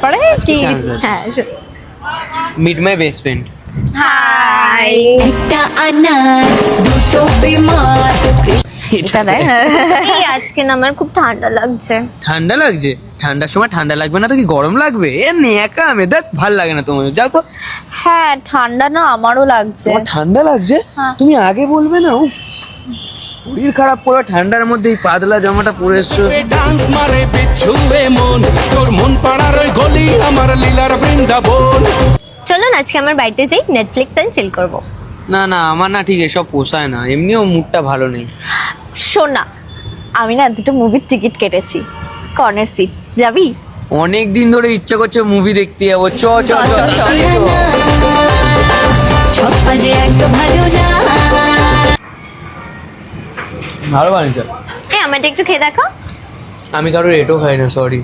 পরে কি chance আছে। হ্যাঁ meet my best friend. Hi একটা আনার দুটো বিমার এটা দেখ এই আজকে না আমার খুব ঠান্ডা লাগছে। ঠান্ডা লাগছে? ঠান্ডার সময় ঠান্ডা লাগবে না তো কি গরম লাগবে? এ নেকা আমি দেখ ভাল লাগে না তোমার, যাও তো। হ্যাঁ ঠান্ডা না আমারও লাগছে। তোমার ঠান্ডা লাগছে? হ্যাঁ। তুমি আগে বলবে না? উফ, শরীর খারাপ করে ঠান্ডার মধ্যে এই পাতলা জামাটা পরে এসছো। ডান্স মারে বিচ্ছুবে মন, তোর মন পাড়ার ওই গলি আমার লীলার বৃন্দাবন। চলো না আজকে আমার বাড়িতে যাই, নেটফ্লিক্স এন্ড চিল করব। না না, আমার না ঠিক এসব পোষায় না, এমনিও মুডটা ভালো নেই। শোন না, আমি না দুটো মুভির টিকিট কেটেছি, কর্নার সিট, যাবি? অনেক দিন ধরে ইচ্ছা করছে মুভি দেখতে যাবো, চ চ চ। ছপ্পা যে একটু ভালো না ভালো বানিয়েছ। আমারটা একটু খেয়ে দেখো। আমি কারোর এটাও খাই না, সরি।